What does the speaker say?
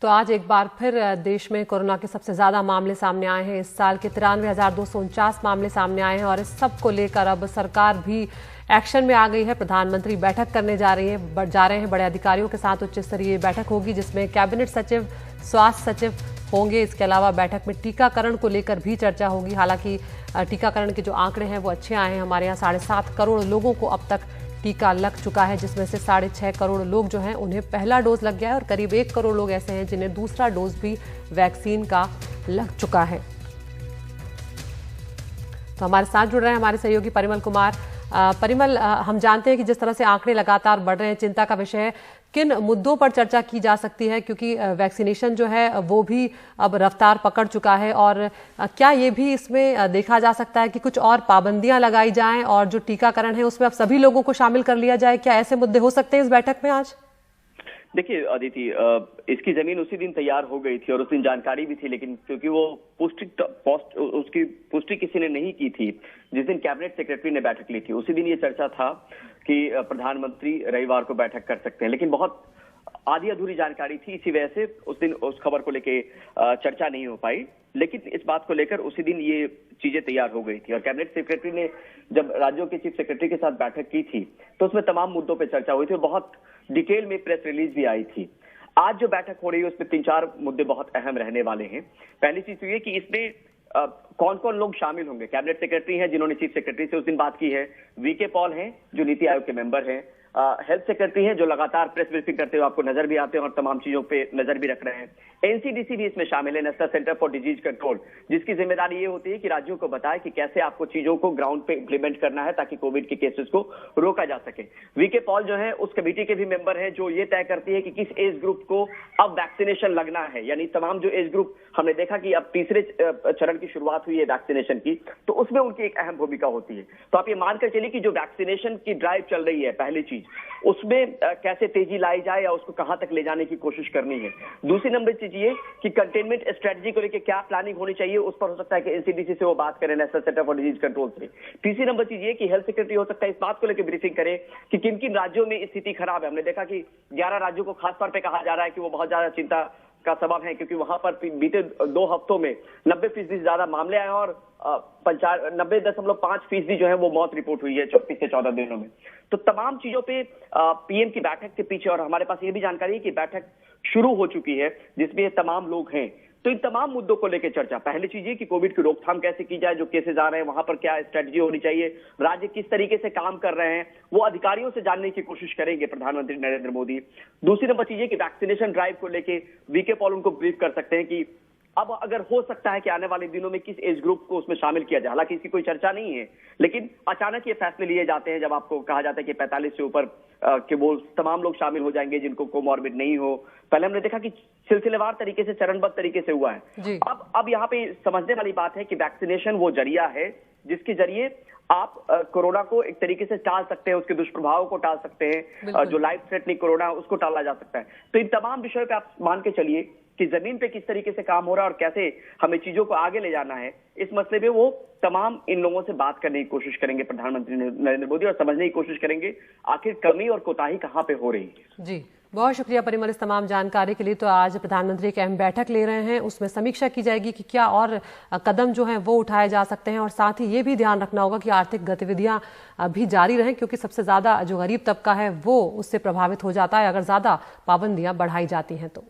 तो आज एक बार फिर देश में कोरोना के सबसे ज्यादा मामले सामने आए हैं। इस साल के 93,249 मामले सामने आए हैं और इस सब को लेकर अब सरकार भी एक्शन में आ गई है। प्रधानमंत्री बैठक करने जा रहे हैं। बड़े अधिकारियों के साथ उच्च स्तरीय बैठक होगी जिसमें कैबिनेट सचिव, स्वास्थ्य सचिव होंगे। इसके अलावा बैठक में टीकाकरण को लेकर भी चर्चा होगी। हालांकि टीकाकरण के जो आंकड़े हैं वो अच्छे आए हैं। हमारे यहाँ 7.5 करोड़ लोगों को अब तक टीका लग चुका है, जिसमें से 6.5 करोड़ लोग जो हैं उन्हें पहला डोज लग गया है और करीब 1 करोड़ लोग ऐसे हैं जिन्हें दूसरा डोज भी वैक्सीन का लग चुका है। तो हमारे साथ जुड़ रहे हैं हमारे सहयोगी परिमल कुमार। परिमल, हम जानते हैं कि जिस तरह से आंकड़े लगातार बढ़ रहे हैं, चिंता का विषय है। किन मुद्दों पर चर्चा की जा सकती है, क्योंकि वैक्सीनेशन जो है वो भी अब रफ्तार पकड़ चुका है, और क्या ये भी इसमें देखा जा सकता है कि कुछ और पाबंदियां लगाई जाएं और जो टीकाकरण है उसमें अब सभी लोगों को शामिल कर लिया जाए? क्या ऐसे मुद्दे हो सकते हैं इस बैठक में आज? देखिए अदिति, इसकी जमीन उसी दिन तैयार हो गई थी और उस दिन जानकारी भी थी, लेकिन क्योंकि वो उसकी पुष्टि किसी ने नहीं की थी, जिस दिन कैबिनेट सेक्रेटरी ने बैठक ली थी उसी दिन ये चर्चा था कि प्रधानमंत्री रविवार को बैठक कर सकते हैं, लेकिन बहुत आधी अधूरी जानकारी थी, इसी वजह से उस दिन उस खबर को लेके चर्चा नहीं हो पाई। लेकिन इस बात को लेकर उसी दिन ये चीजें तैयार हो गई थी और कैबिनेट सेक्रेटरी ने जब राज्यों के चीफ सेक्रेटरी के साथ बैठक की थी तो उसमें तमाम मुद्दों पर चर्चा हुई थी और बहुत डिटेल में प्रेस रिलीज भी आई थी। आज जो बैठक हो रही है उसमें 3-4 मुद्दे बहुत अहम रहने वाले हैं। पहली चीज तो ये कि इसमें कौन कौन लोग शामिल होंगे। कैबिनेट सेक्रेटरी हैं जिन्होंने चीफ सेक्रेटरी से उस दिन बात की है, वीके पॉल हैं जो नीति आयोग के मेंबर हैं, हेल्थ सेक्रेटरी हैं जो लगातार प्रेस ब्रीफिंग करते हुए आपको नजर भी आते हैं और तमाम चीजों पे नजर भी रख रहे हैं। एनसीडीसी भी इसमें शामिल है, national centre for disease control, जिसकी जिम्मेदारी ये होती है कि राज्यों को बताए कि कैसे आपको चीजों को ग्राउंड पे इंप्लीमेंट करना है ताकि कोविड के केसेस को रोका जा सके। वीके पॉल जो है उस कमेटी के भी मेंबर है जो ये तय करती है कि किस एज ग्रुप को अब वैक्सीनेशन लगना है, यानी तमाम जो एज ग्रुप, हमने देखा कि अब तीसरे चरण की शुरुआत हुई है वैक्सीनेशन की, तो उसमें उनकी एक अहम भूमिका होती है। तो आप ये मानकर चलिए कि जो वैक्सीनेशन की ड्राइव चल रही है, पहली चीज उसमें कैसे तेजी लाई जाए या उसको कहां तक ले जाने की कोशिश करनी है। दूसरी नंबर चीज ये कि कंटेनमेंट स्ट्रेटजी को लेकर क्या प्लानिंग होनी चाहिए, उस पर हो सकता है कि एनसीडीसी से वो बात करें, national centre for disease control से। तीसरी नंबर चीज ये कि हेल्थ सेक्रेटरी हो सकता है इस बात को लेकर ब्रीफिंग करे कि किन किन राज्यों में स्थिति खराब है। हमने देखा कि 11 राज्यों को खास तौर पर कहा जा रहा है कि वो बहुत ज्यादा चिंता का सबब है, क्योंकि वहां पर बीते 2 हफ्तों में 90% से ज्यादा मामले आए और 90.5% जो है वो मौत रिपोर्ट हुई है 24 से 14 दिनों में। तो तमाम चीजों पे पीएम की बैठक के पीछे, और हमारे पास ये भी जानकारी है कि बैठक शुरू हो चुकी है जिसमें तमाम लोग हैं, तो इन तमाम मुद्दों को लेकर चर्चा। पहली चीज ये कि कोविड की रोकथाम कैसे की जाए, जो केसेस आ रहे हैं वहां पर क्या स्ट्रेटजी होनी चाहिए, राज्य किस तरीके से काम कर रहे हैं, वो अधिकारियों से जानने की कोशिश करेंगे प्रधानमंत्री नरेंद्र मोदी। दूसरी नंबर चीज ये कि वैक्सीनेशन ड्राइव को लेकर वीके पॉल उनको ब्रीफ कर सकते हैं कि अब अगर हो सकता है कि आने वाले दिनों में किस एज ग्रुप को उसमें शामिल किया जाए। हालांकि इसकी कोई चर्चा नहीं है, लेकिन अचानक ये फैसले लिए जाते हैं जब आपको कहा जाता है कि 45 से ऊपर के वो तमाम लोग शामिल हो जाएंगे जिनको कोमॉर्बिड नहीं हो। पहले हमने देखा कि सिलसिलेवार तरीके से, चरणबद्ध तरीके से हुआ है। अब यहाँ पे समझने वाली बात है कि वैक्सीनेशन वो जरिया है जिसके जरिए आप कोरोना को एक तरीके से टाल सकते हैं, उसके दुष्प्रभावों को टाल सकते हैं, जो लाइफ थ्रेटनिंग कोरोना है उसको टाला जा सकता है। तो इन तमाम विषयों पे आप मान के चलिए कि जमीन पे किस तरीके से काम हो रहा है और कैसे हमें चीजों को आगे ले जाना है, इस मसले में वो तमाम इन लोगों से बात करने की कोशिश करेंगे प्रधानमंत्री नरेंद्र मोदी, और समझने की कोशिश करेंगे आखिर कमी और कोताही कहां पे हो रही है। जी, बहुत शुक्रिया परिमल इस तमाम जानकारी के लिए। तो आज प्रधानमंत्री एक अहम बैठक ले रहे हैं, उसमें समीक्षा की जाएगी कि क्या और कदम जो हैं वो उठाए जा सकते हैं, और साथ ही ये भी ध्यान रखना होगा कि आर्थिक गतिविधियां भी जारी रहें, क्योंकि सबसे ज्यादा जो गरीब तबका है वो उससे प्रभावित हो जाता है अगर ज्यादा पाबंदियां बढ़ाई जाती हैं तो।